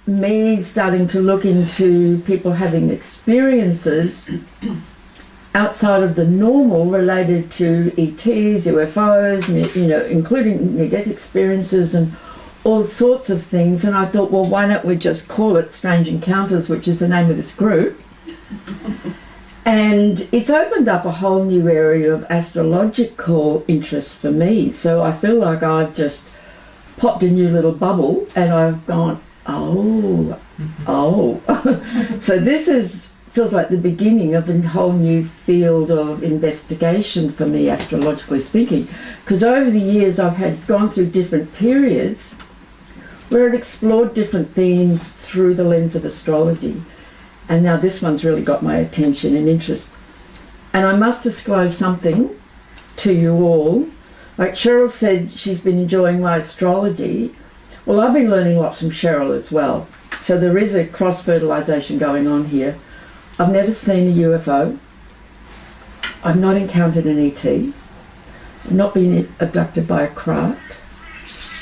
Me starting to look into people having experiences outside of the normal related to ETs, UFOs, including near-death experiences and all sorts of things. And I thought, well, why don't we just call it Strange Encounters, which is the name of this group. And it's opened up a whole new area of astrological interest for me. So I feel like I've just popped a new little bubble and I've gone, oh. So this feels like the beginning of a whole new field of investigation for me, astrologically speaking, because over the years I've gone through different periods where I've explored different themes through the lens of astrology, and now this one's really got my attention and interest. And I must disclose something to you all. Like Sheryl said, she's been enjoying my astrology. Well, I've been learning lots from Sheryl as well. So there is a cross-fertilisation going on here. I've never seen a UFO. I've not encountered an ET. I've not been abducted by a craft.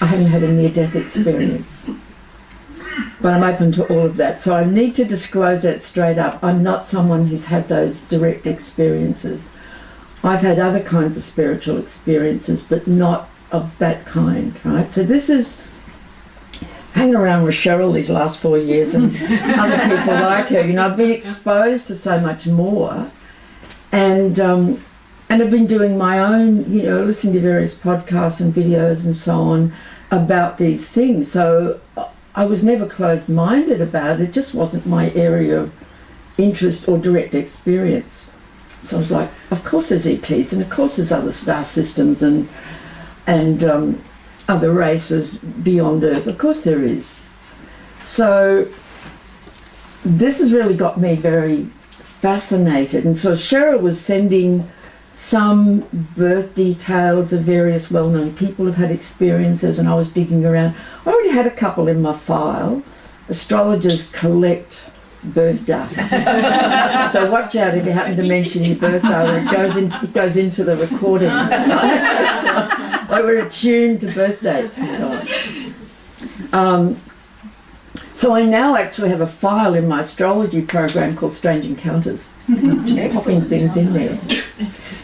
I haven't had a near-death experience. But I'm open to all of that. So I need to disclose that straight up. I'm not someone who's had those direct experiences. I've had other kinds of spiritual experiences, but not of that kind, right? So this is hanging around with Sheryl these last 4 years and other people like her. I've been exposed to so much more, and I've been doing my own, listening to various podcasts and videos and so on about these things. So I was never closed-minded about it. It just wasn't my area of interest or direct experience. So I was like, of course there's ETs, and of course there's other star systems and other races beyond Earth. Of course there is. So this has really got me very fascinated. And so Sheryl was sending some birth details of various well-known people who've had experiences, and I was digging around. I already had a couple in my file. Astrologers collect birth data. So watch out if you happen to mention your birth data. It goes into the recording. So we're attuned to birth dates and so on. So I now actually have a file in my astrology program called Strange Encounters. Just popping things in there.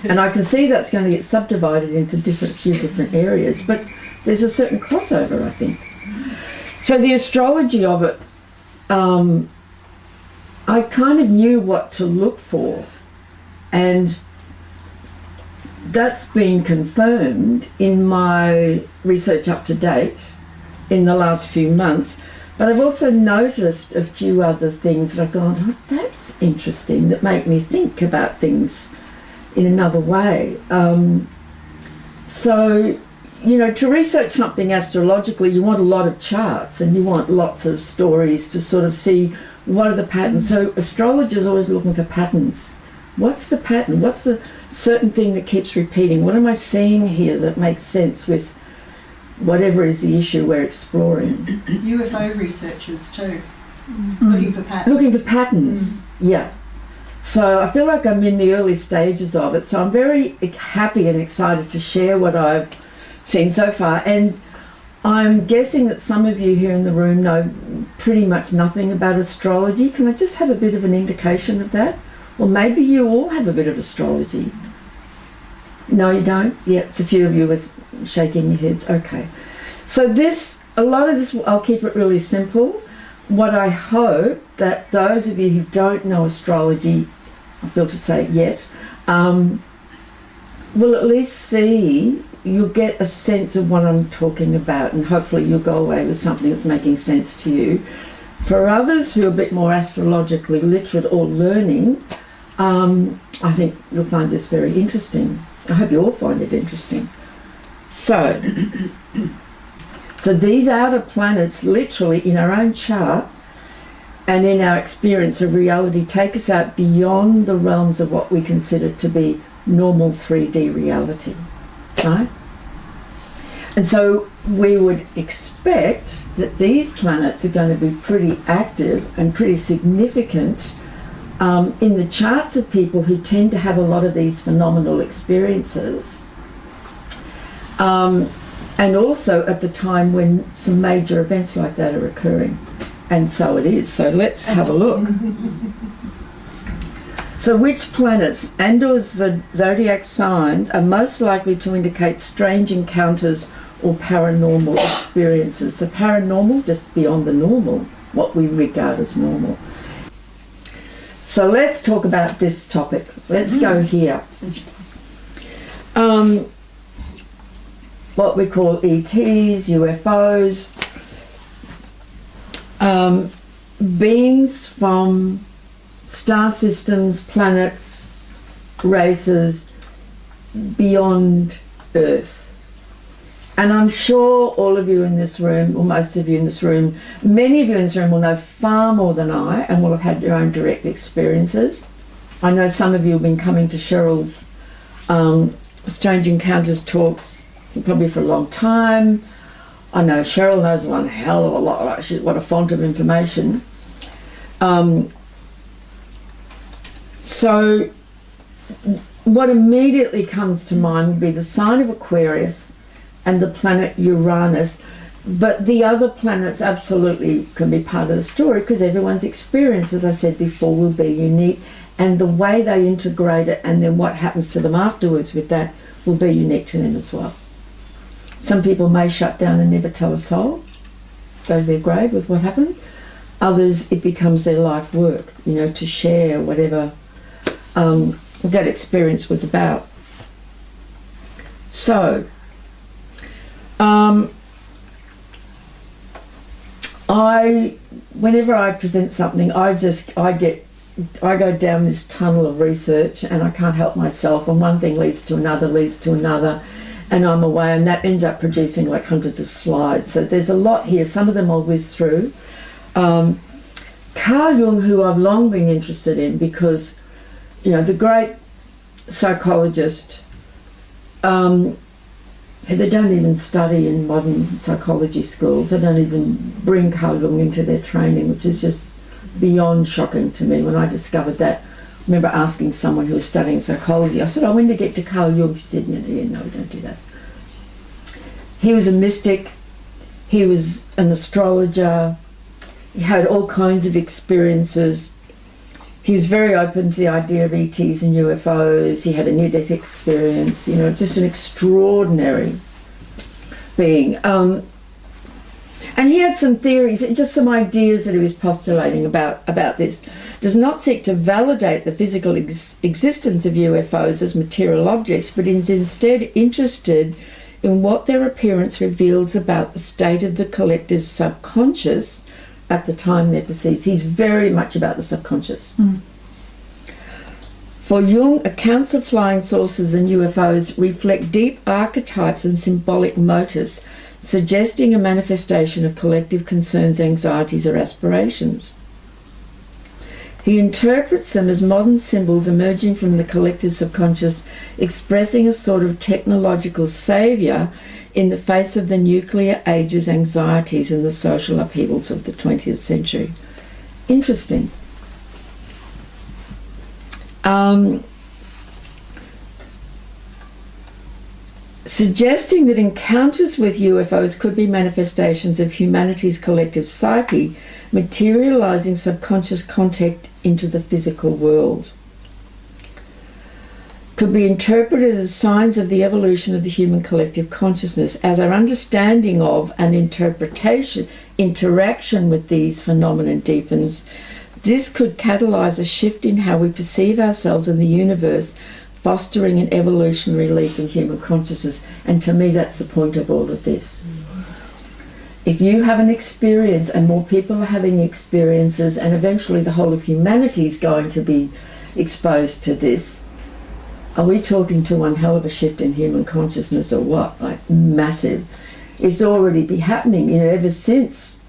And I can see that's going to get subdivided into few different areas, but there's a certain crossover, I think. So the astrology of it, I kind of knew what to look for, and that's been confirmed in my research up to date in the last few months. But I've also noticed a few other things that I've gone, oh, that's interesting, that make me think about things in another way. So, to research something astrologically, you want a lot of charts and you want lots of stories to sort of see what are the patterns. So astrologers are always looking for patterns. What's the pattern? What's the certain thing that keeps repeating? What am I seeing here that makes sense with whatever is the issue we're exploring? UFO researchers too, looking for patterns. Looking for patterns, yeah. So I feel like I'm in the early stages of it. So I'm very happy and excited to share what I've seen so far. And I'm guessing that some of you here in the room know pretty much nothing about astrology. Can I just have a bit of an indication of that? Or maybe you all have a bit of astrology. No, you don't? Yeah, it's a few of you with shaking your heads. Okay. So a lot of this, I'll keep it really simple. What I hope that those of you who don't know astrology, I feel to say it yet, will at least see, you'll get a sense of what I'm talking about, and hopefully you'll go away with something that's making sense to you. For others who are a bit more astrologically literate or learning, I think you'll find this very interesting. I hope you all find it interesting. So these outer planets literally in our own chart and in our experience of reality take us out beyond the realms of what we consider to be normal 3D reality, right? And so we would expect that these planets are going to be pretty active and pretty significant in the charts of people who tend to have a lot of these phenomenal experiences. And also at the time when some major events like that are occurring. And so it is. So let's have a look. So which planets and or zodiac signs are most likely to indicate strange encounters or paranormal experiences? So paranormal, just beyond the normal, what we regard as normal. So let's talk about this topic. Let's go here. What we call ETs, UFOs, beings from star systems, planets, races beyond Earth. And I'm sure all of you in this room, or most of you in this room, many of you in this room will know far more than I and will have had your own direct experiences. I know some of you have been coming to Sheryl's Strange Encounters talks probably for a long time. I know Sheryl knows one hell of a lot, like what a font of information. So what immediately comes to mind would be the sign of Aquarius and the planet Uranus, but the other planets absolutely can be part of the story because everyone's experience, as I said before, will be unique, and the way they integrate it and then what happens to them afterwards with that will be unique to them as well. Some people may shut down and never tell a soul, go to their grave with what happened. Others, it becomes their life work, to share whatever that experience was about. So, whenever I present something, I go down this tunnel of research and I can't help myself, and one thing leads to another, and I'm away, and that ends up producing like hundreds of slides. So there's a lot here. Some of them I'll whiz through. Carl Jung, who I've long been interested in because, the great psychologist, they don't even study in modern psychology schools. They don't even bring Carl Jung into their training, which is just beyond shocking to me. When I discovered that, I remember asking someone who was studying psychology, I said, when to get to Carl Jung? She said, no, we don't do that. He was a mystic. He was an astrologer. He had all kinds of experiences. He was very open to the idea of ETs and UFOs. He had a near-death experience, just an extraordinary being. And he had some theories, just some ideas that he was postulating about this. Does not seek to validate the physical existence of UFOs as material objects, but is instead interested in what their appearance reveals about the state of the collective subconscious at the time they're perceived. He's very much about the subconscious. For Jung, accounts of flying saucers and UFOs reflect deep archetypes and symbolic motives, suggesting a manifestation of collective concerns, anxieties, or aspirations. He interprets them as modern symbols emerging from the collective subconscious, expressing a sort of technological saviour in the face of the nuclear age's anxieties and the social upheavals of the 20th century. Interesting. Suggesting that encounters with UFOs could be manifestations of humanity's collective psyche, materialising subconscious contact into the physical world. Could be interpreted as signs of the evolution of the human collective consciousness, as our understanding of and interaction with these phenomena deepens. This could catalyse a shift in how we perceive ourselves in the universe, fostering an evolutionary leap in human consciousness. And to me, that's the point of all of this. If you have an experience and more people are having experiences, and eventually the whole of humanity is going to be exposed to this, are we talking to one hell of a shift in human consciousness, or what? Like massive. It's already been happening, ever since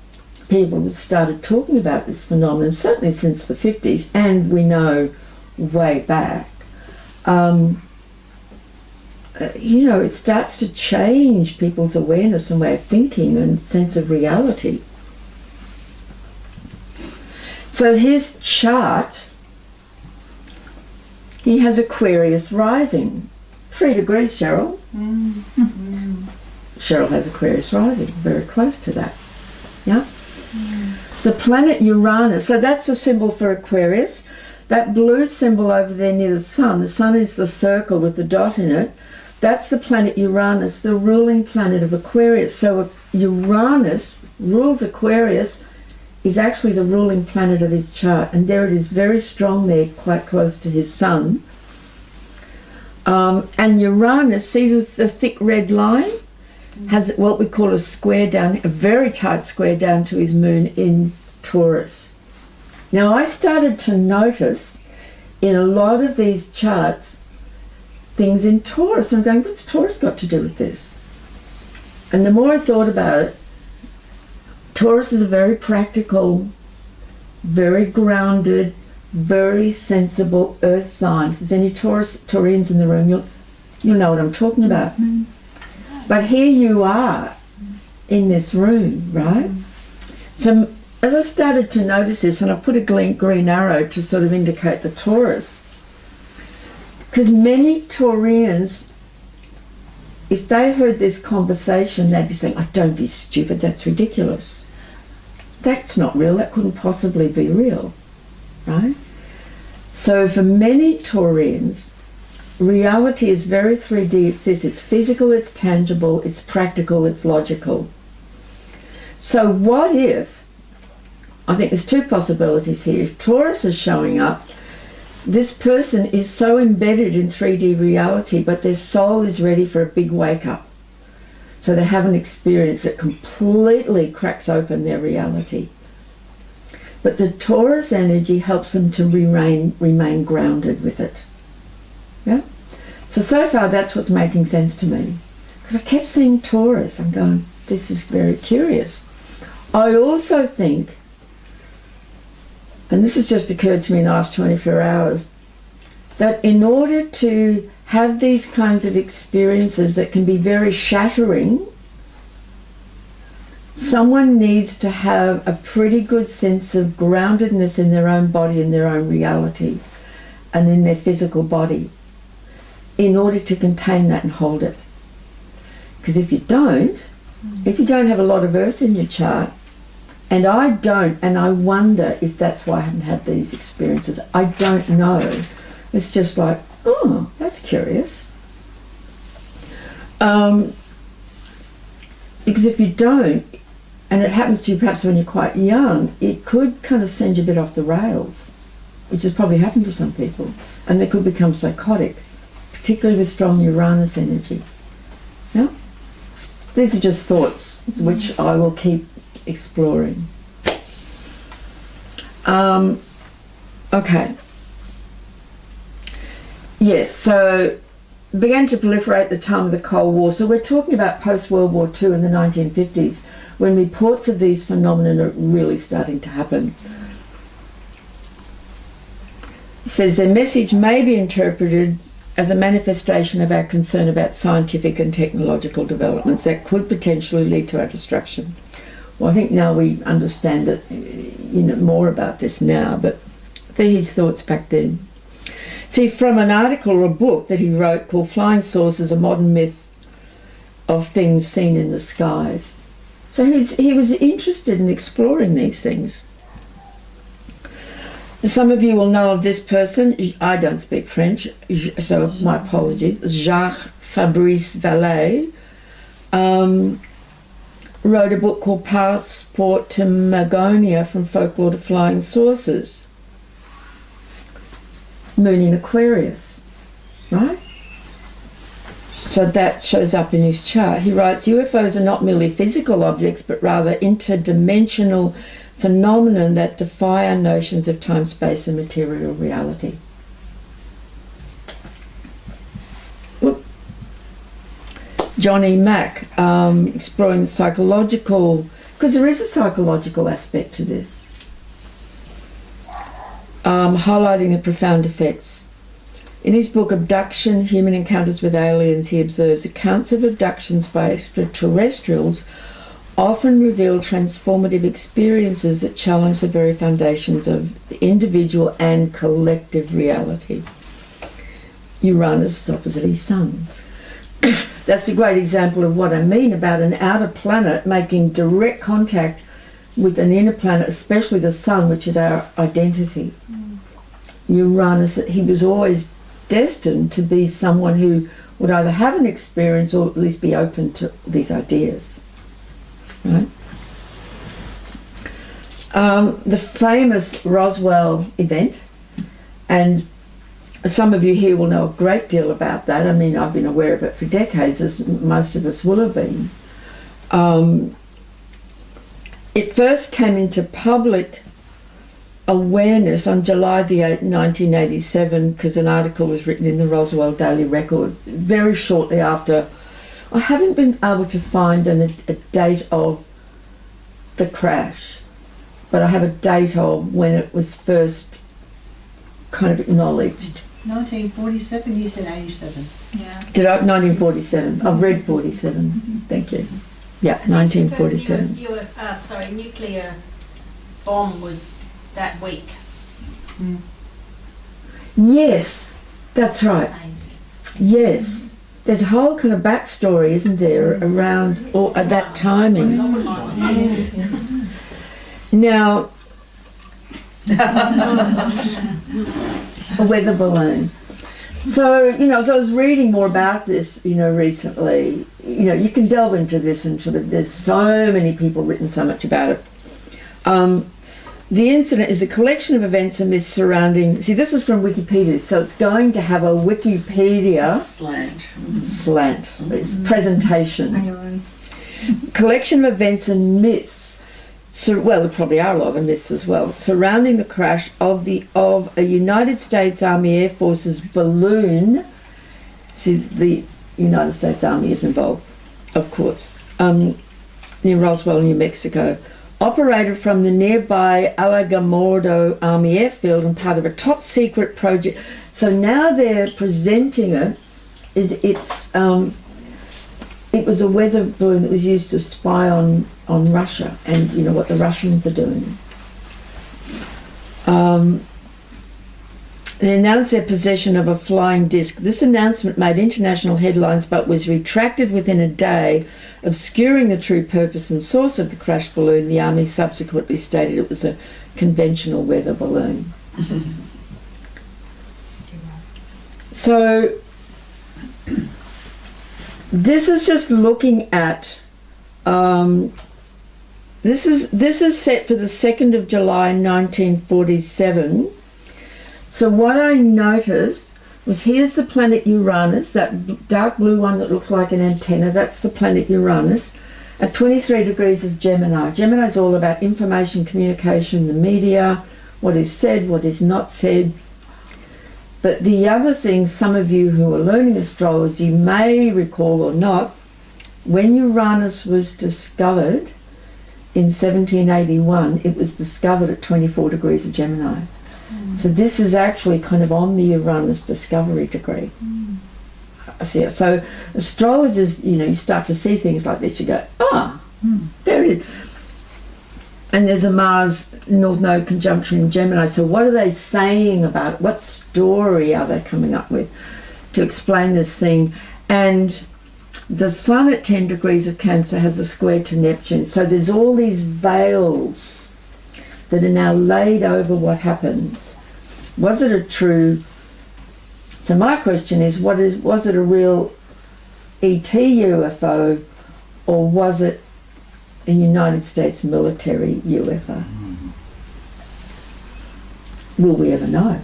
people started talking about this phenomenon, certainly since the 50s, and we know way back. it starts to change people's awareness and way of thinking and sense of reality. So his chart, he has Aquarius rising. 3 degrees, Cheryl. Cheryl has Aquarius rising, very close to that. Yeah? The planet Uranus, so that's the symbol for Aquarius. That blue symbol over there near the sun is the circle with the dot in it. That's the planet Uranus, the ruling planet of Aquarius. So Uranus rules Aquarius, is actually the ruling planet of his chart. And there it is, very strong there, quite close to his sun. And Uranus, see the thick red line? Has what we call a square down, a very tight square down to his moon in Taurus. Now I started to notice in a lot of these charts things in Taurus. I'm going, what's Taurus got to do with this? And the more I thought about it, Taurus is a very practical, very grounded, very sensible earth sign. If there's any Taurians in the room, you'll know what I'm talking about. But here you are in this room, right? So as I started to notice this, and I put a green arrow to sort of indicate the Taurus, because many Taurians, if they heard this conversation, they'd be saying, oh, don't be stupid, that's ridiculous. That's not real, that couldn't possibly be real, right? So for many Taurians, reality is very 3D. It's this, it's physical, it's tangible, it's practical, it's logical. So what if, I think there's 2 possibilities here. If Taurus is showing up, this person is so embedded in 3D reality, but their soul is ready for a big wake up. So they have an experience that completely cracks open their reality. But the Taurus energy helps them to remain grounded with it. Yeah? So far that's what's making sense to me. Because I kept seeing Taurus. I'm going, this is very curious. I also think, and this has just occurred to me in the last 24 hours, that in order to have these kinds of experiences that can be very shattering, someone needs to have a pretty good sense of groundedness in their own body, in their own reality, and in their physical body, in order to contain that and hold it. Because if you don't have a lot of earth in your chart, and I don't, and I wonder if that's why I haven't had these experiences. I don't know. It's just like, oh, that's curious. Because if you don't, and it happens to you perhaps when you're quite young, it could kind of send you a bit off the rails, which has probably happened to some people. And they could become psychotic, particularly with strong Uranus energy. Yeah? These are just thoughts, which I will keep exploring. Okay. Yes, so began to proliferate at the time of the Cold War. So we're talking about post-World War II in the 1950s, when reports of these phenomena are really starting to happen. It says their message may be interpreted as a manifestation of our concern about scientific and technological developments that could potentially lead to our destruction. Well, I think now we understand it, more about this now, but they're his thoughts back then. See, from an article or a book that he wrote called Flying Saucers, A Modern Myth of Things Seen in the Skies. So he was interested in exploring these things. Some of you will know of this person. I don't speak French, so my apologies. Jacques Vallee wrote a book called Passport to Magonia, From Folklore to Flying Saucers. Moon in Aquarius, right? So that shows up in his chart. He writes, UFOs are not merely physical objects, but rather interdimensional phenomenon that defy our notions of time, space, and material reality. Johnny Mack, exploring the psychological, because there is a psychological aspect to this, highlighting the profound effects In his book Abduction, Human Encounters with Aliens, he observes accounts of abductions by extraterrestrials often reveal transformative experiences that challenge the very foundations of the individual and collective reality. Uranus is opposite his sun. That's a great example of what I mean about an outer planet making direct contact with an inner planet, especially the sun, which is our identity. Uranus, he was always destined to be someone who would either have an experience or at least be open to these ideas. Right? The famous Roswell event, and some of you here will know a great deal about that. I mean, I've been aware of it for decades, as most of us will have been. It first came into public awareness on July the 8th, 1987, because an article was written in the Roswell Daily Record very shortly after. I haven't been able to find a date of the crash, but I have a date of when it was first kind of acknowledged. 1947, you said 87. Yeah. Did I? 1947. I've read 47. Thank you. Yeah, 1947. Nuclear bomb was that week. Yes, that's right. Yes. There's a whole kind of backstory, isn't there, around that timing. Now, a weather balloon. So, as I was reading more about this, recently, you can delve into this and sort of, there's so many people written so much about it. The incident is a collection of events and myths surrounding, this is from Wikipedia, so it's going to have a Wikipedia slant. It's presentation. Collection of events and myths. So, there probably are a lot of myths as well, surrounding the crash of a United States Army Air Force's balloon. See, the United States Army is involved, of course, near Roswell, New Mexico. Operated from the nearby Alamogordo Army Airfield and part of a top secret project. So now they're presenting it it was a weather balloon that was used to spy on Russia and what the Russians are doing. They announced their possession of a flying disc. This announcement made international headlines but was retracted within a day, obscuring the true purpose and source of the crashed balloon. The Army subsequently stated it was a conventional weather balloon. So this is just looking at this is set for the 2nd of July 1947. So what I noticed was, here's the planet Uranus, that dark blue one that looks like an antenna, that's the planet Uranus, at 23 degrees of Gemini. Gemini is all about information, communication, the media, what is said, what is not said. But the other thing, some of you who are learning astrology may recall or not, when Uranus was discovered in 1781, it was discovered at 24 degrees of Gemini. So this is actually kind of on the Uranus discovery degree. So astrologers, you start to see things like this, you go, there it is. And there's a Mars North Node conjunction in Gemini, so what are they saying about it? What story are they coming up with to explain this thing? And the Sun at 10 degrees of Cancer has a square to Neptune, so there's all these veils that are now laid over what happened. Was it a true... So my question is, was it a real ET UFO, or was it a United States military UFO? Will we ever know?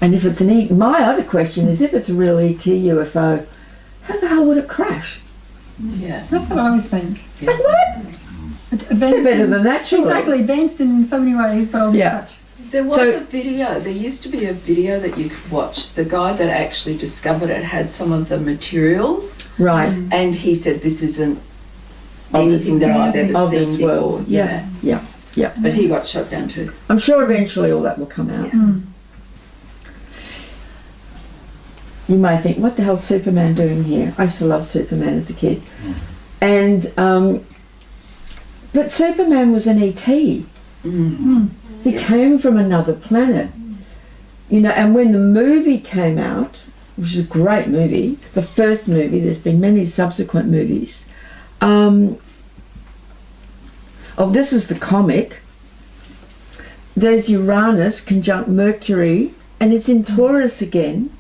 And if it's my other question is, if it's a real ET UFO, how the hell would it crash? Yeah, that's what I always think. Yeah. Like what? Advanced better than that, surely. Exactly, advanced in so many ways, but on the touch. There was a video, there used to be a video that you could watch. The guy that actually discovered it had some of the materials. Right. And he said, this isn't anything that I've ever seen before. Yeah. But he got shot down too. I'm sure eventually all that will come out. Yeah. you may think, what the hell's Superman doing here? I used to love Superman as a kid. And, but Superman was an ET. He came from another planet. You know, and when the movie came out, which is a great movie, the first movie, there's been many subsequent movies. This is the comic. There's Uranus conjunct Mercury, and it's in Taurus again.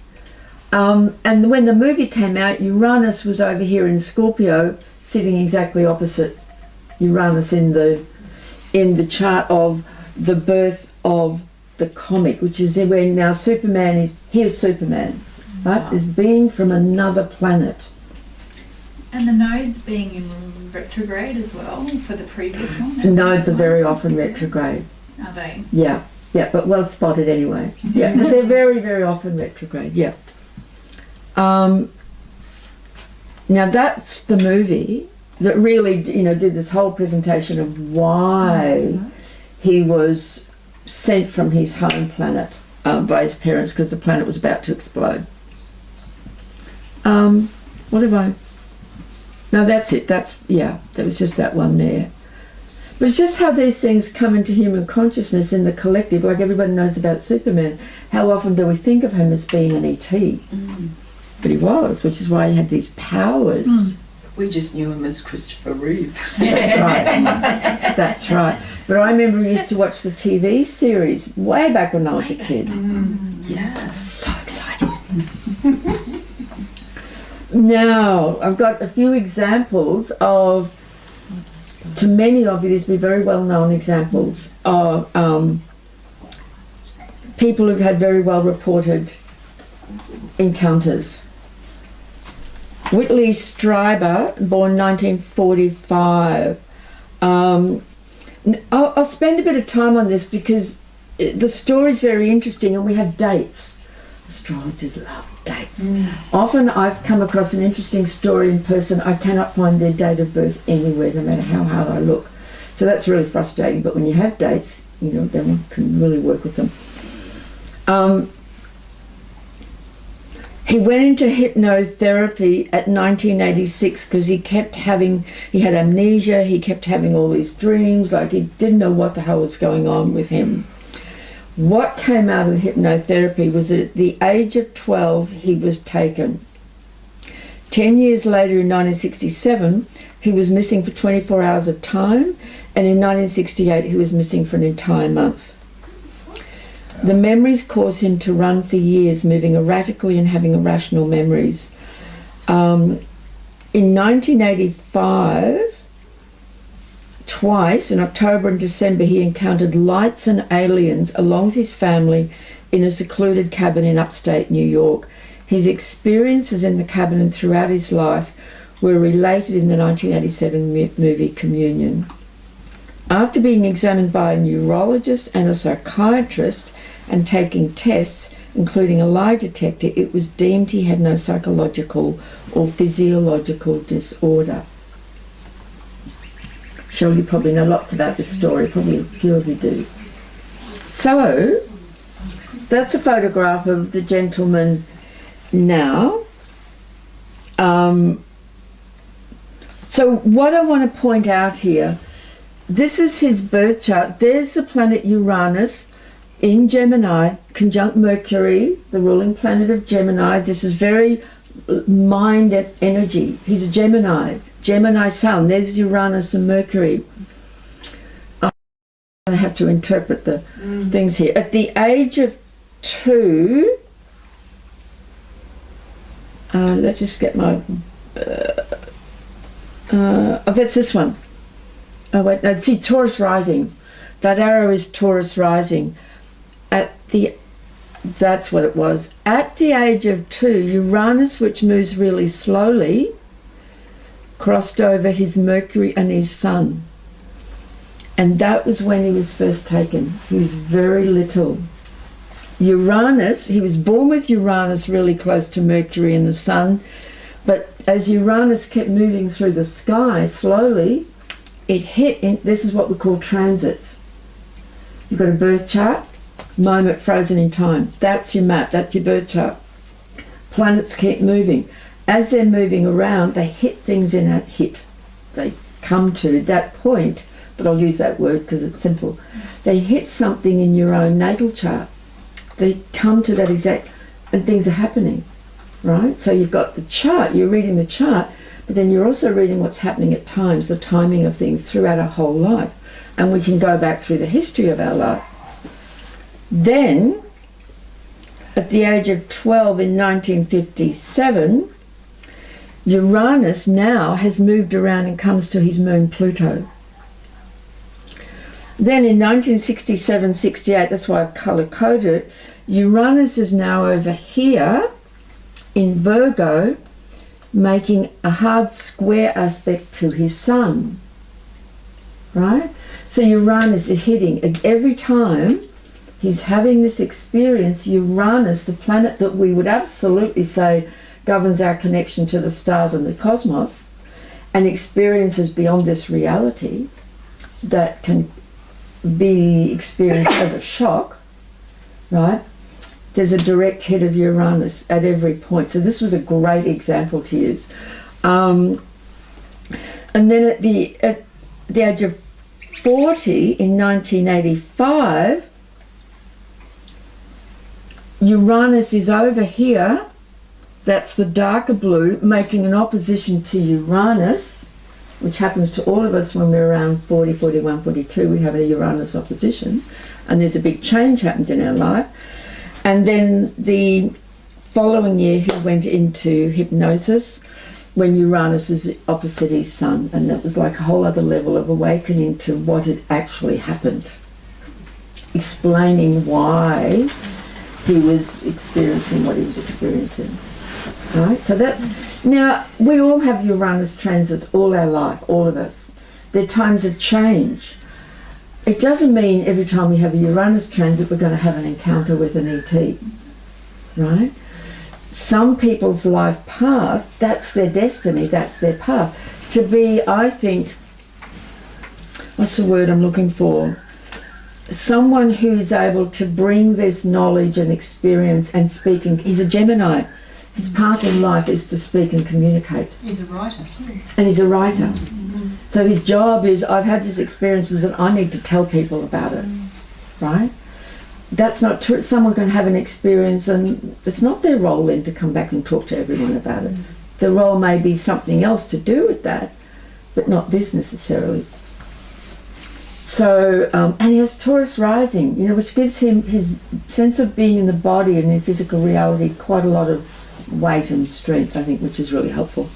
And when the movie came out, Uranus was over here in Scorpio, sitting exactly opposite Uranus in the chart of the birth of the comic, which is when now Superman is, here's Superman, right? Is being from another planet. And the nodes being in retrograde as well for the previous one? The nodes are very often retrograde. Are they? Yeah, but well spotted anyway. Yeah, but they're very, very often retrograde, yeah. Now that's the movie that really, did this whole presentation of why he was sent from his home planet by his parents, because the planet was about to explode. What have I... No, that's it. That was just that one there. But it's just how these things come into human consciousness in the collective. Like everybody knows about Superman. How often do we think of him as being an ET? But he was, which is why he had these powers. We just knew him as Christopher Reeve. That's right. That's right. But I remember we used to watch the TV series way back when I was a kid. Yeah. So exciting. Now, I've got a few examples of, to many of you, these will be very well-known examples of people who've had very well-reported encounters. Whitley Streiber, born 1945. I'll spend a bit of time on this because the story's very interesting, and we have dates. Astrologers love dates. Often I've come across an interesting story in person. I cannot find their date of birth anywhere, no matter how hard I look. So that's really frustrating. But when you have dates, then one can really work with them. He went into hypnotherapy at 1986 because he had amnesia, he kept having all these dreams, like he didn't know what the hell was going on with him. What came out of hypnotherapy was that at the age of 12, he was taken. 10 years later, in 1967, he was missing for 24 hours of time, and in 1968, he was missing for an entire month. The memories caused him to run for years, moving erratically and having irrational memories. In 1985, twice, in October and December, he encountered lights and aliens along with his family in a secluded cabin in upstate New York. His experiences in the cabin and throughout his life were related in the 1987 movie Communion. After being examined by a neurologist and a psychiatrist and taking tests, including a lie detector, it was deemed he had no psychological or physiological disorder. Cheryl, you probably know lots about this story, probably a few of you do. So, that's a photograph of the gentleman now. So what I want to point out here, this is his birth chart. There's the planet Uranus in Gemini, conjunct Mercury, the ruling planet of Gemini. This is very mind energy. He's a Gemini sun. There's Uranus and Mercury. I'm going to have to interpret the things here. At the age of 2, let's just get my... that's this one. Oh wait, no, see, Taurus rising. That arrow is Taurus rising. That's what it was. At the age of 2, Uranus, which moves really slowly, crossed over his Mercury and his Sun. And that was when he was first taken. He was very little. Uranus, he was born with Uranus really close to Mercury and the Sun, but as Uranus kept moving through the sky slowly, it hit, this is what we call transits. You've got a birth chart, moment frozen in time. That's your map, that's your birth chart. planets keep moving. As they're moving around, they hit things in a hit. They come to that point, but I'll use that word because it's simple. They hit something in your own natal chart. They come to that exact, and things are happening, right? So you've got the chart, you're reading the chart, but then you're also reading what's happening at times, the timing of things throughout our whole life. And we can go back through the history of our life. Then, at the age of 12 in 1957, Uranus now has moved around and comes to his moon Pluto. Then in 1967-68, that's why I've colour-coded it, Uranus is now over here in Virgo, making a hard square aspect to his Sun, right? So Uranus is hitting, and every time he's having this experience, Uranus, the planet that we would absolutely say governs our connection to the stars and the cosmos, and experiences beyond this reality that can be experienced as a shock, right? There's a direct hit of Uranus at every point. So this was a great example to use. And then at the age of 40 in 1985, Uranus is over here. That's the darker blue, making an opposition to Uranus, which happens to all of us when we're around 40, 41, 42. We have a Uranus opposition, and there's a big change happens in our life. And then the following year, he went into hypnosis when Uranus is opposite his Sun, and that was like a whole other level of awakening to what had actually happened, explaining why he was experiencing what he was experiencing. Right? So that's, now we all have Uranus transits all our life, all of us. They're times of change. It doesn't mean every time we have a Uranus transit we're going to have an encounter with an ET, right? Some people's life path, that's their destiny, that's their path. To be, I think, what's the word I'm looking for? Someone who's able to bring this knowledge and experience and speaking. He's a Gemini. His path in life is to speak and communicate. He's a writer too. And he's a writer. So his job is, I've had these experiences and I need to tell people about it, right? That's not true. Someone can have an experience and it's not their role then to come back and talk to everyone about it. The role may be something else to do with that, but not this necessarily. So, and he has Taurus rising, you know, which gives him his sense of being in the body and in physical reality quite a lot of weight and strength, I think, which is really helpful.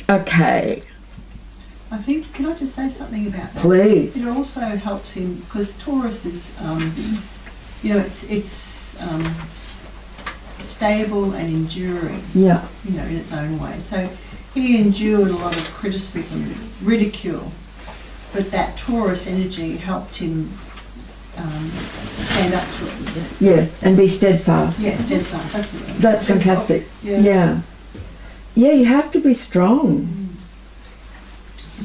Okay. I think, can I just say something about that? Please. It also helps him, because Taurus is, you know, it's stable and enduring, Yeah. you know, in its own way. So he endured a lot of criticism, ridicule, but that Taurus energy helped him stand up to it. Yes, and be steadfast. Yeah, steadfast. That's the word. That's fantastic. Yeah. Yeah, you have to be strong.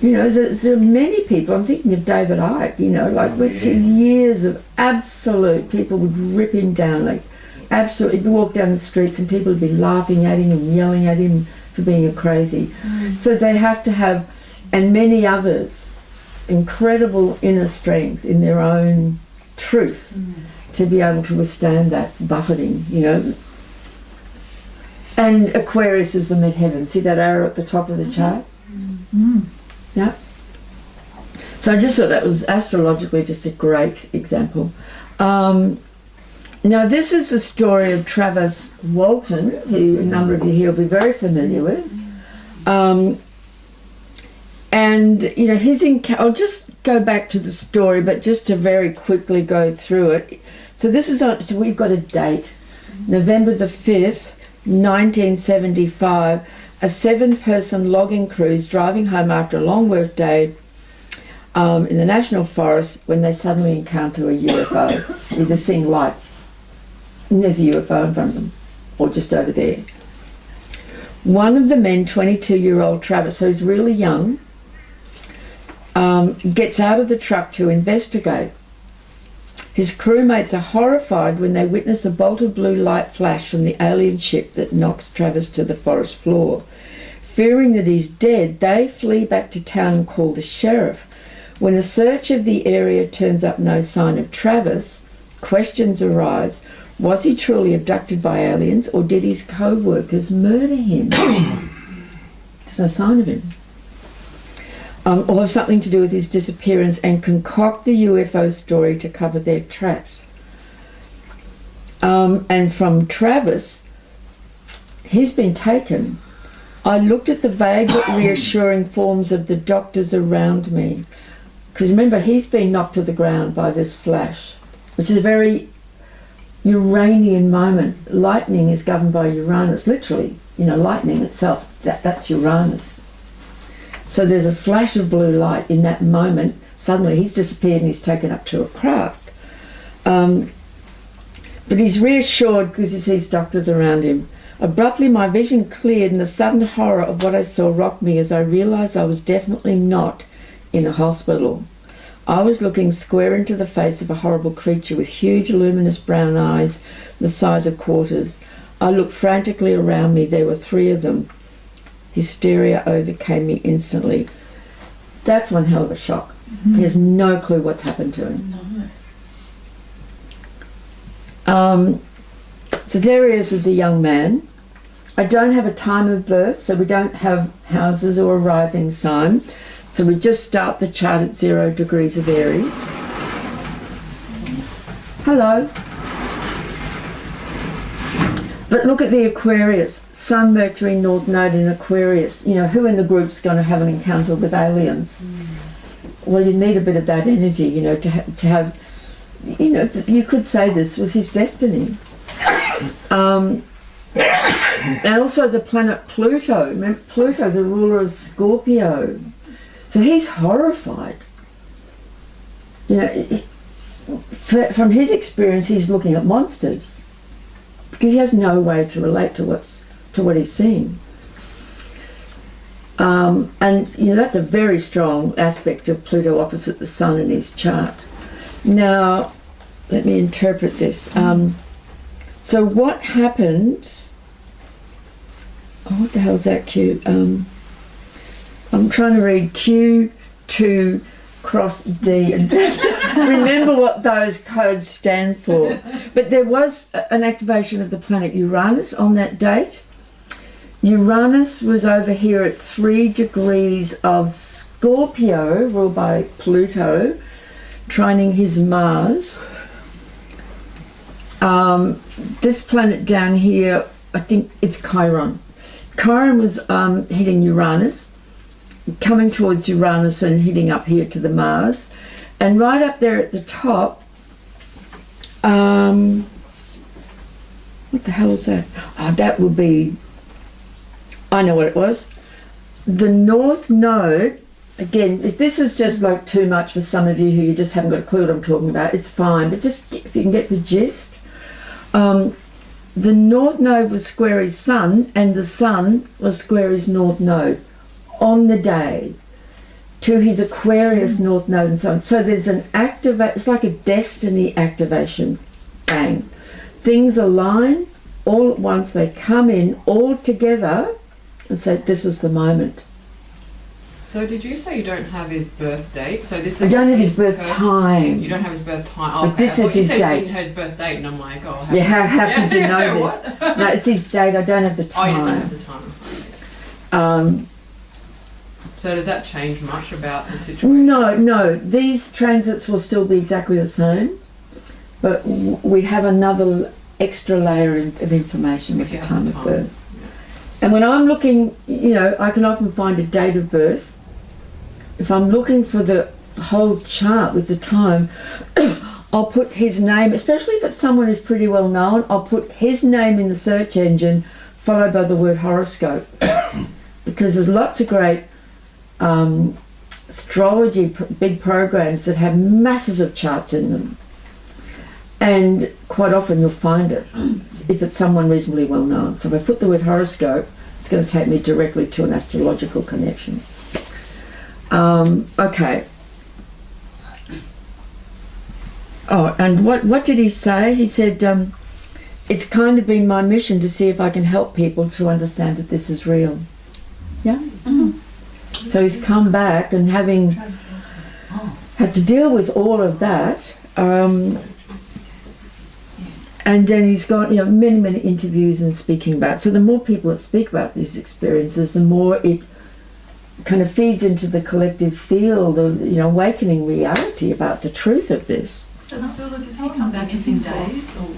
You know, there are many people, I'm thinking of David Icke, you know, like went through years of absolute, people would rip him down, like absolutely, he'd walk down the streets and people would be laughing at him and yelling at him for being a crazy. So they have to have, and many others, incredible inner strength in their own truth to be able to withstand that buffeting, you know. And Aquarius is the midheaven. See that arrow at the top of the chart? Yeah. So I just thought that was astrologically just a great example. Now this is the story of Travis Walton, who a number of you here will be very familiar with. And you know, I'll just go back to the story, but just to very quickly go through it. So this is so we've got a date, November the 5th, 1975. A 7-person logging cruise driving home after a long work day in the national forest when they suddenly encounter a UFO, either seeing lights, and there's a UFO in front of them, or just over there. One of the men, 22-year-old Travis, so he's really young, gets out of the truck to investigate. His crewmates are horrified when they witness a bolt of blue light flash from the alien ship that knocks Travis to the forest floor. Fearing that he's dead, they flee back to town and call the sheriff. When a search of the area turns up no sign of Travis, questions arise. Was he truly abducted by aliens, or did his co-workers murder him? There's no sign of him. Or have something to do with his disappearance and concoct the UFO story to cover their tracks. And from Travis, he's been taken. I looked at the vague but reassuring forms of the doctors around me. Because remember, he's been knocked to the ground by this flash, which is a very Uranian moment. Lightning is governed by Uranus, literally. Lightning itself, that's Uranus. So there's a flash of blue light in that moment. Suddenly he's disappeared and he's taken up to a craft. But he's reassured because he sees doctors around him. Abruptly my vision cleared and the sudden horror of what I saw rocked me as I realised I was definitely not in a hospital. I was looking square into the face of a horrible creature with huge luminous brown eyes the size of quarters. I looked frantically around me. There were 3 of them. Hysteria overcame me instantly. That's one hell of a shock. Mm-hmm. He has no clue what's happened to him. No. So there he is as a young man. I don't have a time of birth, so we don't have houses or a rising sign. So we just start the chart at 0 degrees of Aries. Hello. But look at the Aquarius, Sun, Mercury, North Node in Aquarius. Who in the group's going to have an encounter with aliens? Well, you need a bit of that energy, to have, you could say this was his destiny. And also the planet Pluto. Remember, Pluto, the ruler of Scorpio. So he's horrified. From his experience, he's looking at monsters. He has no way to relate to what he's seeing. And that's a very strong aspect of Pluto opposite the Sun in his chart. Now, let me interpret this. So what happened? What the hell is that Q? I'm trying to read Q2 cross D and remember what those codes stand for. But there was an activation of the planet Uranus on that date. Uranus was over here at 3 degrees of Scorpio, ruled by Pluto, trining his Mars. This planet down here, I think it's Chiron. Chiron was hitting Uranus, coming towards Uranus and hitting up here to the Mars. And right up there at the top, what the hell is that? Oh, that would be, I know what it was. The North Node, again, if this is just like too much for some of you who you just haven't got a clue what I'm talking about, it's fine, but just if you can get the gist. The North Node was square his Sun, and the Sun was square his North Node on the day to his Aquarius North Node and so on. So there's an it's like a destiny activation. Bang. Things align all at once. They come in all together and say, this is the moment. So did you say you don't have his birth date? So this is I don't have his birth time. You don't have his birth time. Oh, but this is his date. You didn't have his birth date, and I'm like, oh. Yeah, how could you know this? No, it's his date. I don't have the time. Oh, you just don't have the time. So does that change much about the situation? No. These transits will still be exactly the same, but we have another extra layer of information with the time of birth. Yeah. And when I'm looking, I can often find a date of birth. If I'm looking for the whole chart with the time, I'll put his name, especially if it's someone who's pretty well known, I'll put his name in the search engine followed by the word horoscope. Because there's lots of great astrology big programs that have masses of charts in them. And quite often you'll find it if it's someone reasonably well known. So if I put the word horoscope, it's going to take me directly to an astrological connection. Okay. Oh, and what did he say? He said, it's kind of been my mission to see if I can help people to understand that this is real. Yeah? So he's come back, and having had to deal with all of that, and then he's got many interviews and speaking about. So the more people that speak about these experiences, the more it kind of feeds into the collective field of awakening reality about the truth of this. So Babula, did he come back missing days or?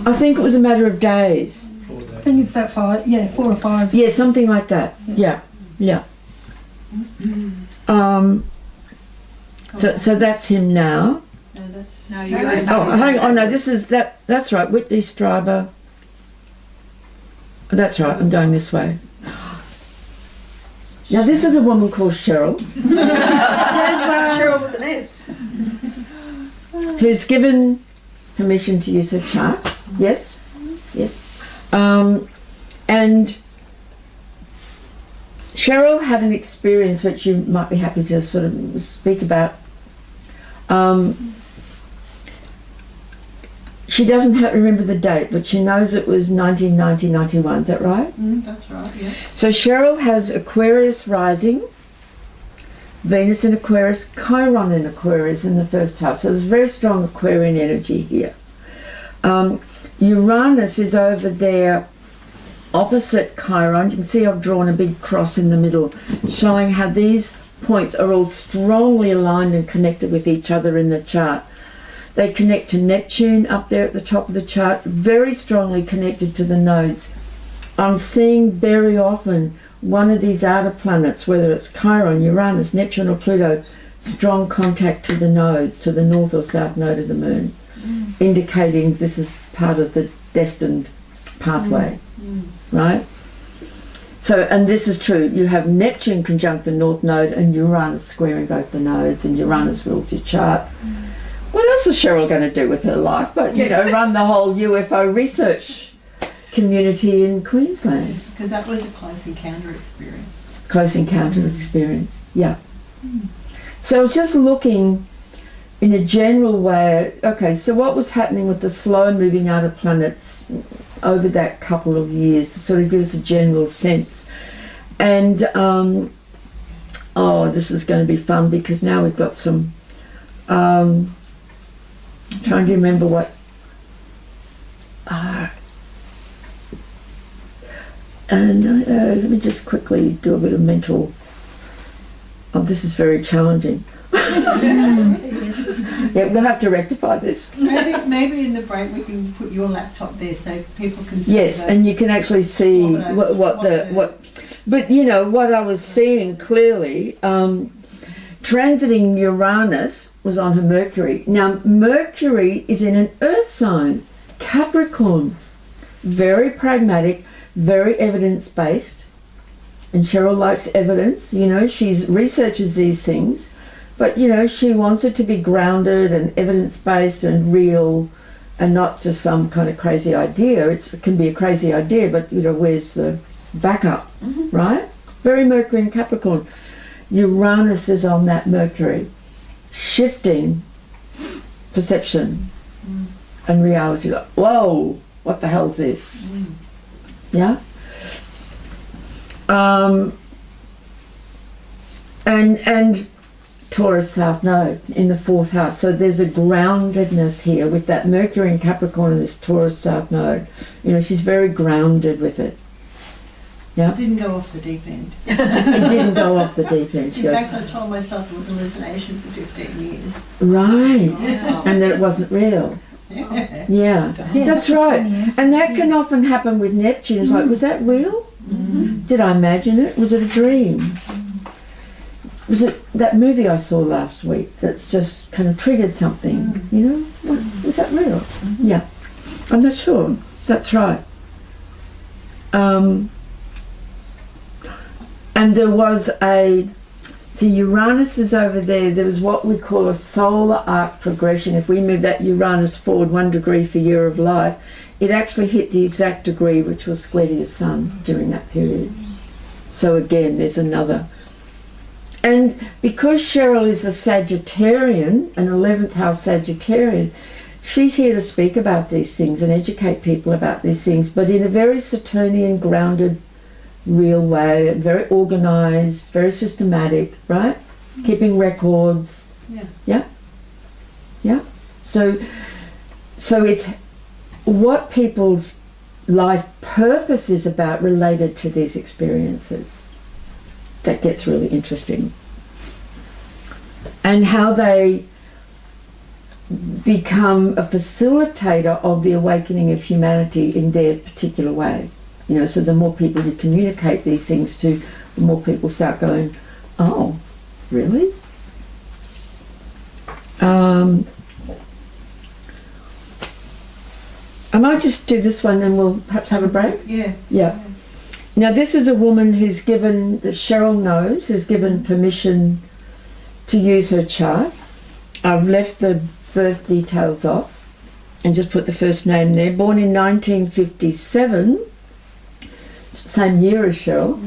I think it was a matter of days. I think it's about 4 or 5. Yeah, something like that. Yeah. So that's him now. No, that's No, no, you that's- Oh, hang on. No, that's right. Whitley Streiber. That's right. I'm going this way. Now this is a woman called Sheryl, Sheryl with an S. who's given permission to use her chart. Yes. And Sheryl had an experience which you might be happy to sort of speak about. She doesn't remember the date, but she knows it was 1990-91. Is that right? That's right, yes. So Sheryl has Aquarius rising, Venus in Aquarius, Chiron in Aquarius in the first house. So there's very strong Aquarian energy here. Uranus is over there opposite Chiron. You can see I've drawn a big cross in the middle, showing how these points are all strongly aligned and connected with each other in the chart. They connect to Neptune up there at the top of the chart, very strongly connected to the nodes. I'm seeing very often one of these outer planets, whether it's Chiron, Uranus, Neptune or Pluto, strong contact to the nodes, to the north or south node of the moon, indicating this is part of the destined pathway, right? So, and this is true, you have Neptune conjunct the north node and Uranus squaring both the nodes, and Uranus rules your chart. What else is Sheryl going to do with her life but, run the whole UFO research community in Queensland? Because that was a close encounter experience. Close encounter experience, yeah. So I was just looking in a general way, okay, so what was happening with the slow moving outer planets over that couple of years to sort of give us a general sense. And, this is going to be fun because now we've got some, trying to remember what, let me just quickly do a bit of mental. Oh, this is very challenging. Yeah, we'll have to rectify this. Maybe in the break we can put your laptop there so people can see. Yes, and you can actually see what. But what I was seeing clearly, transiting Uranus was on her Mercury. Now Mercury is in an Earth sign, Capricorn, very pragmatic, very evidence-based, and Sheryl likes evidence. She researches these things, but she wants it to be grounded and evidence-based and real, and not just some kind of crazy idea. It can be a crazy idea, but where's the backup, right? Very Mercury and Capricorn. Uranus is on that Mercury, shifting perception and reality. Like, whoa, what the hell is this? Yeah? And Taurus South Node in the fourth house. So there's a groundedness here with that Mercury and Capricorn and this Taurus South Node. She's very grounded with it. Yeah. Didn't go off the deep end. She didn't go off the deep end. In fact, I told myself it was a hallucination for 15 years. Right. Wow. And that it wasn't real. Yeah. That's right. And that can often happen with Neptune. It's like, was that real? Did I imagine it? Was it a dream? Was it that movie I saw last week that's just kind of triggered something? What, was that real? Yeah. I'm not sure. That's right. And there was so Uranus is over there. There was what we call a solar arc progression. If we move that Uranus forward 1 degree for year of life, it actually hit the exact degree which was square to your sun during that period. So again, there's another And because Sheryl is a Sagittarian, an 11th house Sagittarian, she's here to speak about these things and educate people about these things, but in a very Saturnian, grounded, real way, and very organised, very systematic, right? Keeping records. Yeah. Yeah. Yeah. So it's what people's life purpose is about related to these experiences that gets really interesting. And how they become a facilitator of the awakening of humanity in their particular way. You know, so the more people you communicate these things to, the more people start going, oh, really? I might just do this one and we'll perhaps have a break. Yeah. Yeah. Now this is a woman who's given, Sheryl knows, who's given permission to use her chart. I've left the birth details off and just put the first name there. Born in 1957, same year as Sheryl.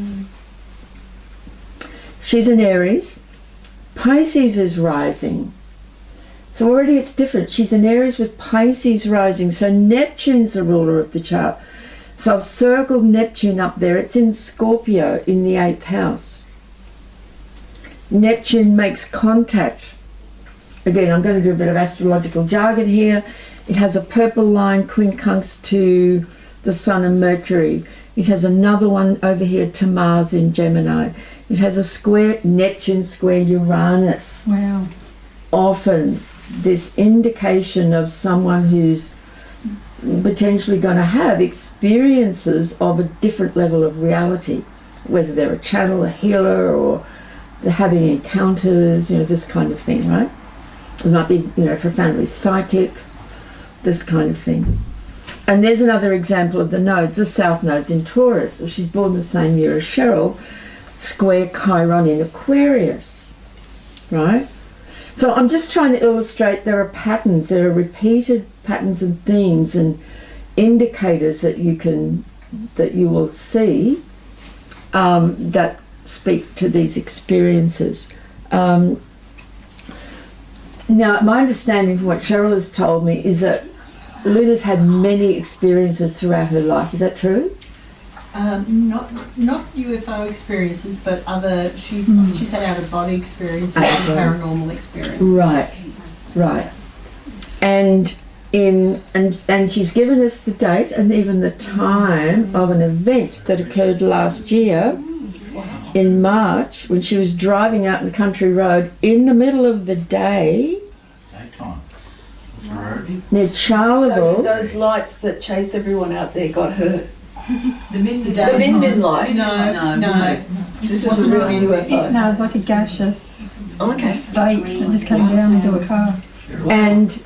She's an Aries. Pisces is rising. So already it's different. She's an Aries with Pisces rising. So Neptune's the ruler of the chart. So I've circled Neptune up there. It's in Scorpio in the 8th house. Neptune makes contact. Again, I'm going to do a bit of astrological jargon here. It has a purple line quincunx to the Sun and Mercury. It has another one over here to Mars in Gemini. It has a square Neptune square Uranus. Wow. Often this indication of someone who's potentially going to have experiences of a different level of reality, whether they're a channel, a healer, or they're having encounters, you know, this kind of thing, right? It might be, you know, profoundly psychic, this kind of thing. And there's another example of the nodes, the south nodes in Taurus. So she's born the same year as Sheryl, square Chiron in Aquarius, right? So I'm just trying to illustrate there are patterns, there are repeated patterns and themes and indicators that you will see that speak to these experiences. Now, my understanding from what Sheryl has told me is that Luna's had many experiences throughout her life. Is that true? Not UFO experiences, but other. She's had out of body experiences and paranormal experiences. Right. And she's given us the date and even the time of an event that occurred last year in March when she was driving out in the country road in the middle of the day. Daytime. Near Charleville. So those lights that chase everyone out there got her. The Min lights. No. This is a real UFO. No, it was like a gaseous Okay. state that just came down into a car. And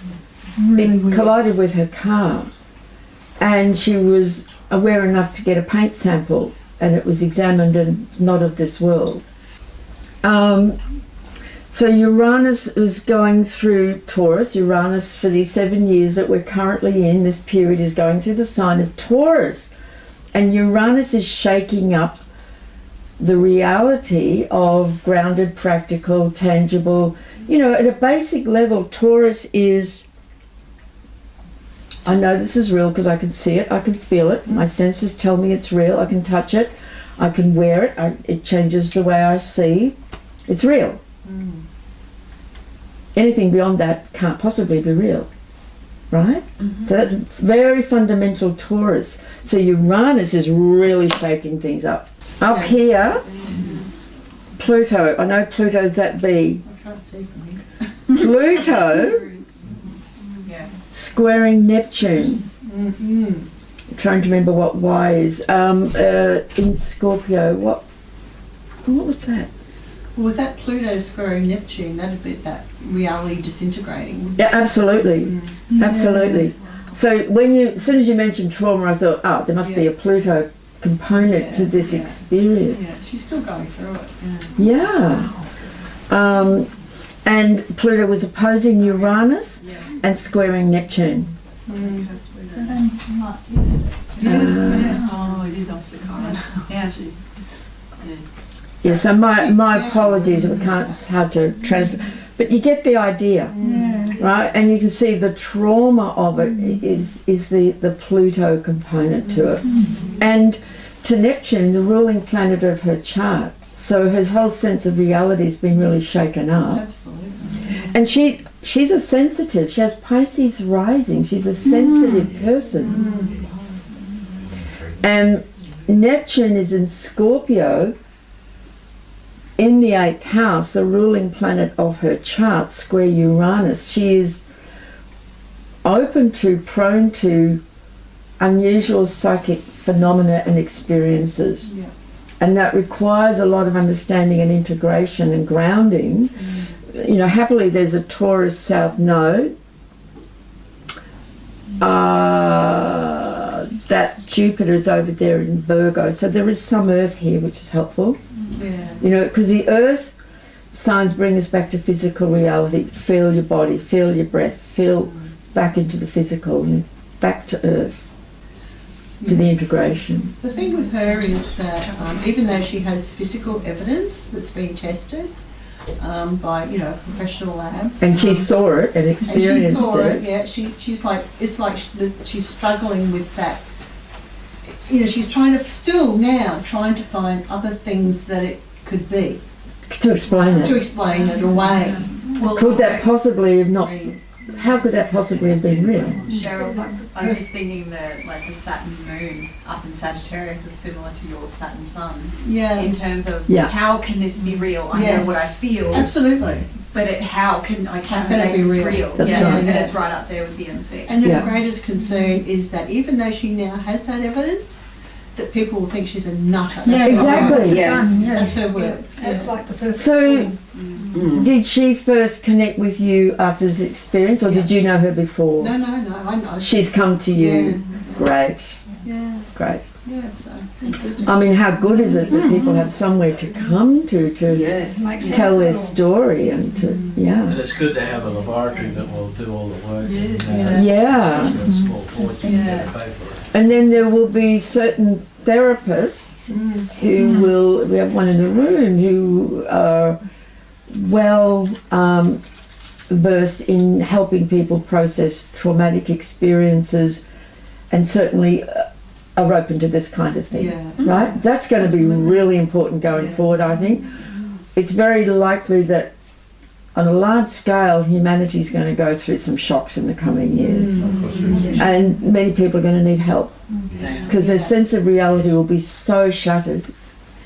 Really it weird. collided with her car. And she was aware enough to get a paint sample and it was examined and not of this world. So Uranus is going through Taurus. Uranus, for these 7 years that we're currently in, this period is going through the sign of Taurus. And Uranus is shaking up the reality of grounded, practical, tangible. You know, at a basic level, Taurus is, I know this is real because I can see it, I can feel it, my senses tell me it's real, I can touch it, I can wear it, it changes the way I see. It's real. Anything beyond that can't possibly be real, right? So that's very fundamental Taurus. So Uranus is really shaking things up. Up here, Pluto. I know Pluto's that B. I can't see from here. Pluto squaring Neptune. I'm trying to remember what Y is. In Scorpio, what was that? Well, with that Pluto squaring Neptune, that'd be that reality disintegrating. Yeah, absolutely. Absolutely. So as soon as you mentioned trauma, I thought, oh, there must be a Pluto component to this experience. Yeah, she's still going through it. Yeah. And Pluto was opposing Uranus and squaring Neptune. So then last year. Yeah. Oh, it is opposite Chiron. Yeah. Yeah, so my apologies, we can't, it's hard to translate. But you get the idea, right? And you can see the trauma of it is the Pluto component to it. And to Neptune, the ruling planet of her chart. So her whole sense of reality has been really shaken up. Absolutely. And she's a sensitive. She has Pisces rising. She's a sensitive person. And Neptune is in Scorpio in the 8th house, the ruling planet of her chart, square Uranus. She is prone to unusual psychic phenomena and experiences. Yeah. And that requires a lot of understanding and integration and grounding. You know, happily there's a Taurus South Node. That Jupiter is over there in Virgo. So there is some Earth here, which is helpful. Yeah. You know, because the Earth signs bring us back to physical reality. Feel your body, feel your breath, feel back into the physical, you know, back to Earth for the integration. The thing with her is that even though she has physical evidence that's been tested by, you know, a professional lab, And she saw it and and she experienced saw it, it. yeah, she's like, it's like she's struggling with that. You know, she's trying to find other things that it could be To explain to it. explain it away. Well, Could that possibly have not, how could that possibly have been real? Cheryl, I was just thinking that like the Saturn moon up in Sagittarius is similar to your Saturn sun Yeah, in terms of Yeah. how can this be real? I Yes. know what I feel, absolutely. but how can I How can it make be this real? real? That's yeah, right. and it's right up there with the MC. And her Yeah. greatest concern is that even though she now has that evidence, that people will think she's a nutter. Yeah, That's her exactly. words. Yes. That's her words. That's yeah. like the perfect So, storm. did she first connect with you after this experience, or did you know her before? No, I know. She's come to you. Great, Yeah, great. yeah, so. I mean, how good is it that people have somewhere to come to Yes. Makes sense. tell their story and to, And yeah. it's good to have a laboratory that will do all the work. Yeah. Small fortune to get paid for it. And then there will be certain therapists who will, we have one in the room who are well versed in helping people process traumatic experiences and certainly are open to this kind of thing. Yeah. Right? That's going to be really important going forward, I think. It's very likely that on a large scale, humanity is going to go through some shocks in the coming years. And many people are going to need help because their sense of reality will be so shattered.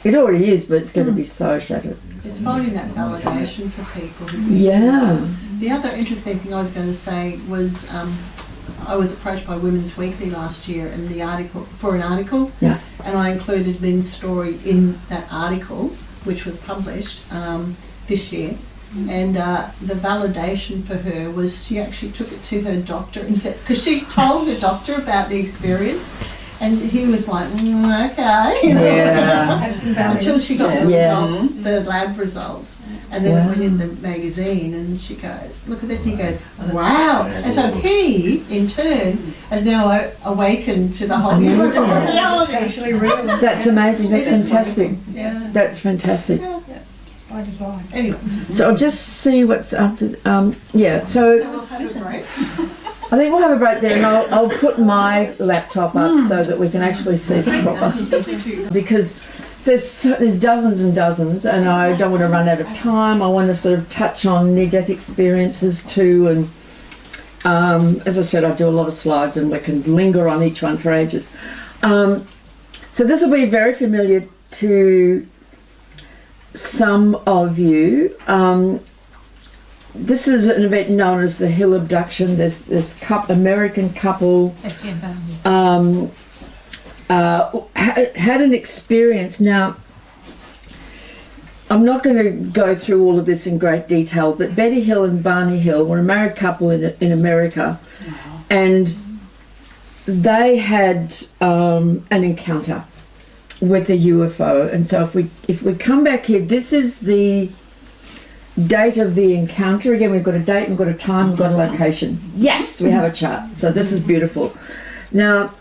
It already is, but it's going to be so shattered. It's finding that validation for people. Yeah. The other interesting thing I was going to say was I was approached by Women's Weekly last year and an article, Yeah. and I included Lynn's story in that article, which was published this year. And the validation for her was she actually took it to her doctor and said, because she told her doctor about the experience, and he was like, okay, you know, Yeah. Have some value. until she got the Yeah. results, the lab results. And then it went in the magazine, and she goes, look at this. He goes, wow. And so he, in turn, has now awakened to the whole Amazing. universe of It's reality. actually real. That's amazing. That's It is fantastic. Yeah. That's fantastic. It's by design. Anyway, So I'll just see what's after. Yeah. So so we'll have a break. I think we'll have a break there, and I'll put my laptop up so that we can actually see it proper. Because there's dozens and dozens, and I don't want to run out of time. I want to sort of touch on near-death experiences too, and as I said, I do a lot of slides, and we can linger on each one for ages. So this will be very familiar to some of you. This is an event known as the Hill abduction. This American couple had an experience. Now, I'm not going to go through all of this in great detail, but Betty Hill and Barney Hill were a married couple in America, and they had an encounter with a UFO. And so if we come back here, this is the date of the encounter. Again, we've got a date, we've got a time, we've got a location. Yes, we have a chart. So this is beautiful. Now,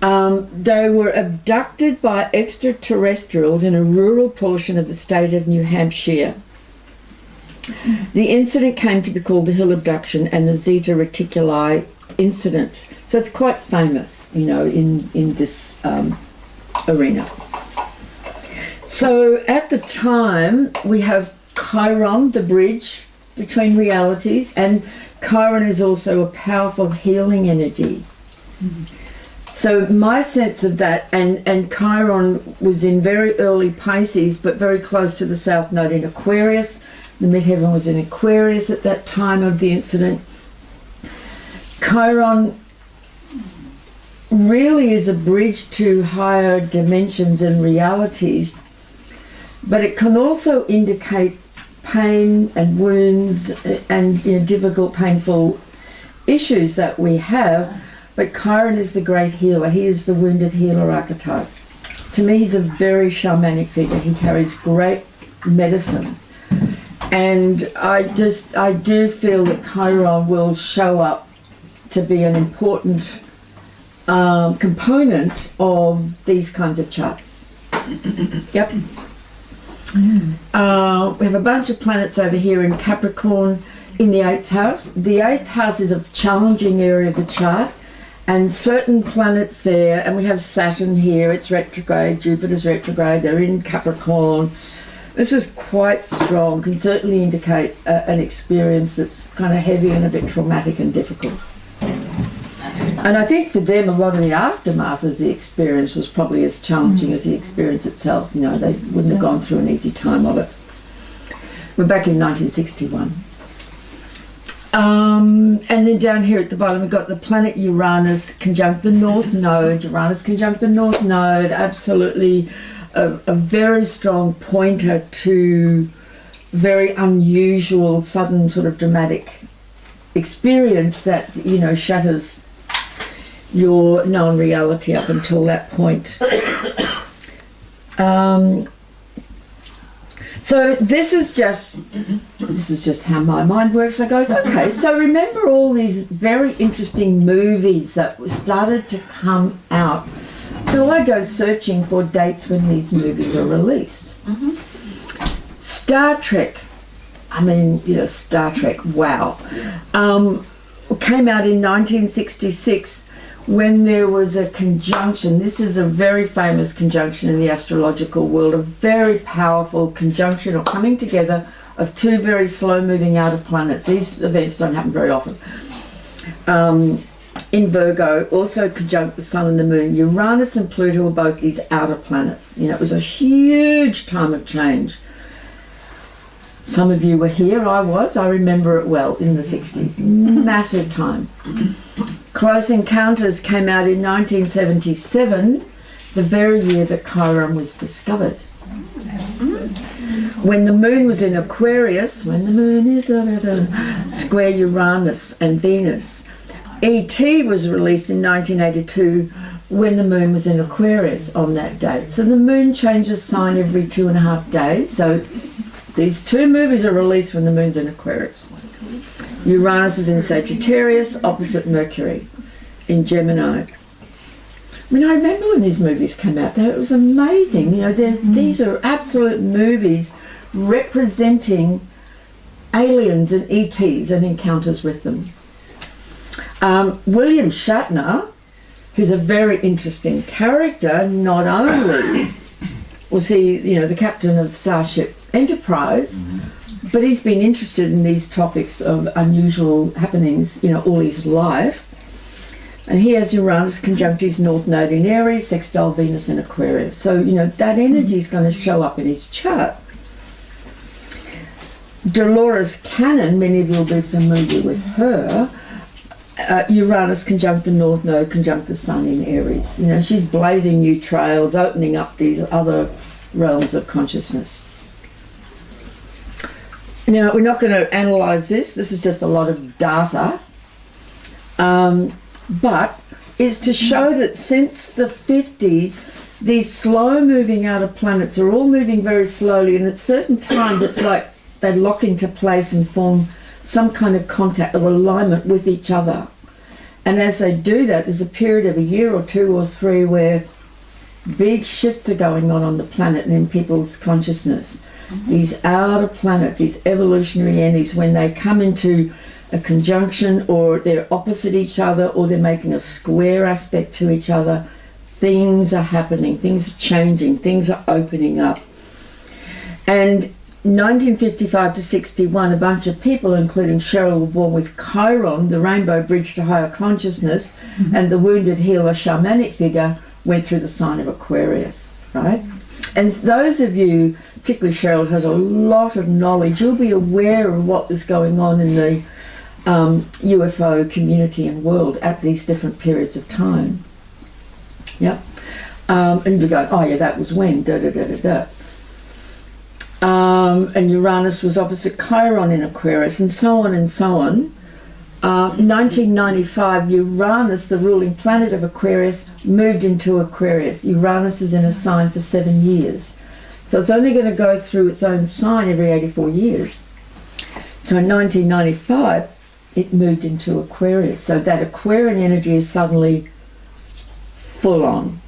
They were abducted by extraterrestrials in a rural portion of the state of New Hampshire. The incident came to be called the Hill abduction and the Zeta Reticuli incident. So it's quite famous, you know, in this arena. So at the time, we have Chiron, the bridge between realities, and Chiron is also a powerful healing energy. So my sense of that, and Chiron was in very early Pisces, but very close to the South Node in Aquarius. The midheaven was in Aquarius at that time of the incident. Chiron really is a bridge to higher dimensions and realities, but it can also indicate pain and wounds and, you know, difficult, painful issues that we have. But Chiron is the great healer. He is the wounded healer archetype. To me, he's a very shamanic figure. He carries great medicine. And I do feel that Chiron will show up to be an important component of these kinds of charts. Yep. We have a bunch of planets over here in Capricorn in the 8th house. The 8th house is a challenging area of the chart, and certain planets there, and we have Saturn here, it's retrograde, Jupiter's retrograde, they're in Capricorn. This is quite strong, can certainly indicate an experience that's kind of heavy and a bit traumatic and difficult. And I think for them, a lot of the aftermath of the experience was probably as challenging as the experience itself. You know, they wouldn't have gone through an easy time of it. We're back in 1961. And then down here at the bottom, we've got the planet Uranus conjunct the North Node. Uranus conjunct the North Node, absolutely a very strong pointer to very unusual, sudden, sort of dramatic experience that, you know, shatters your known reality up until that point. So this is just how my mind works. I goes, okay, so remember all these very interesting movies that started to come out. So I go searching for dates when these movies are released. Star Trek, I mean, you know, Star Trek, wow. Came out in 1966 when there was a conjunction. This is a very famous conjunction in the astrological world, a very powerful conjunction or coming together of two very slow-moving outer planets. These events don't happen very often. In Virgo, also conjunct the Sun and the Moon. Uranus and Pluto are both these outer planets. You know, it was a huge time of change. Some of you were here, I remember it well, in the 60s. Massive time. Close Encounters came out in 1977, the very year that Chiron was discovered. When the moon was in Aquarius, when the moon is square Uranus and Venus. E.T. was released in 1982 when the moon was in Aquarius on that date. So the moon changes sign every 2.5 days. So these two movies are released when the moon's in Aquarius. Uranus is in Sagittarius, opposite Mercury in Gemini. I mean, I remember when these movies came out, it was amazing. You know, these are absolute movies representing aliens and ETs and encounters with them. William Shatner, who's a very interesting character, not only was he, you know, the captain of Starship Enterprise, but he's been interested in these topics of unusual happenings, you know, all his life. And he has Uranus conjunct his North Node in Aries, sextile Venus in Aquarius. So, you know, that energy is going to show up in his chart. Dolores Cannon, many of you will be familiar with her. Uranus conjunct the North Node, conjunct the Sun in Aries. You know, she's blazing new trails, opening up these other realms of consciousness. Now, we're not going to analyse this. This is just a lot of data. But it's to show that since the 50s, these slow-moving outer planets are all moving very slowly, and at certain times it's like they lock into place and form some kind of contact or alignment with each other. And as they do that, there's a period of a year or 2 or 3 where big shifts are going on the planet and in people's consciousness. These outer planets, these evolutionary entities, when they come into a conjunction or they're opposite each other or they're making a square aspect to each other, things are happening, things are changing, things are opening up. And 1955 to 61, a bunch of people, including Sheryl, were born with Chiron, the rainbow bridge to higher consciousness, and the wounded healer shamanic figure went through the sign of Aquarius, right? And those of you, particularly Sheryl, has a lot of knowledge. You'll be aware of what was going on in the UFO community and world at these different periods of time. Yep. And you go, oh yeah, that was when, da-da-da-da-da. And Uranus was opposite Chiron in Aquarius, and so on and so on. 1995, Uranus, the ruling planet of Aquarius, moved into Aquarius. Uranus is in a sign for 7 years. So it's only going to go through its own sign every 84 years. So in 1995, it moved into Aquarius. So that Aquarian energy is suddenly full on.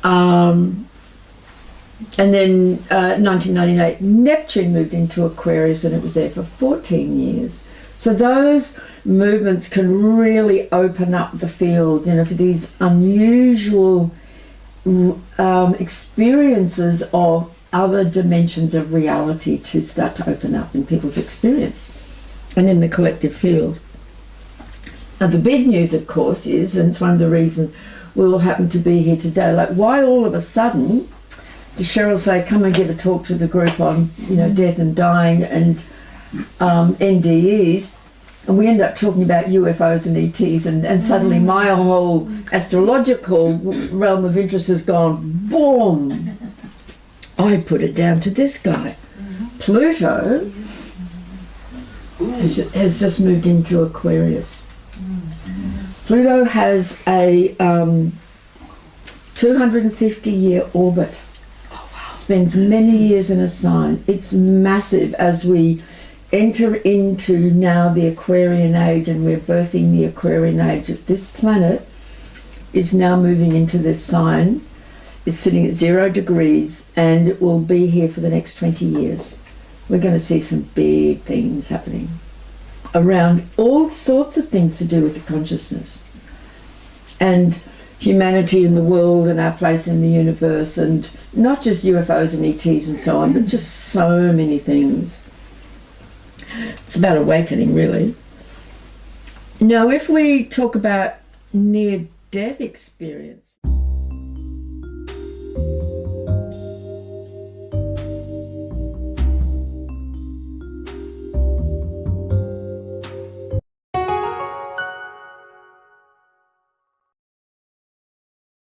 And then 1998, Neptune moved into Aquarius and it was there for 14 years. So those movements can really open up the field, you know, for these unusual experiences of other dimensions of reality to start to open up in people's experience and in the collective field. Now the big news, of course, is, and it's one of the reasons we all happen to be here today, like why all of a sudden did Sheryl say, come and give a talk to the group on, you know, death and dying and NDEs, and we end up talking about UFOs and ETs, and suddenly my whole astrological realm of interest has gone boom. I put it down to this guy. Pluto has just moved into Aquarius. Pluto has a 250-year orbit. Spends many years in a sign. It's massive as we enter into now the Aquarian age, and we're birthing the Aquarian age. This planet is now moving into this sign. It's sitting at 0 degrees and it will be here for the next 20 years. We're going to see some big things happening around all sorts of things to do with the consciousness and humanity in the world and our place in the universe, and not just UFOs and ETs and so on, but just so many things. It's about awakening, really. Now, if we talk about near-death experience,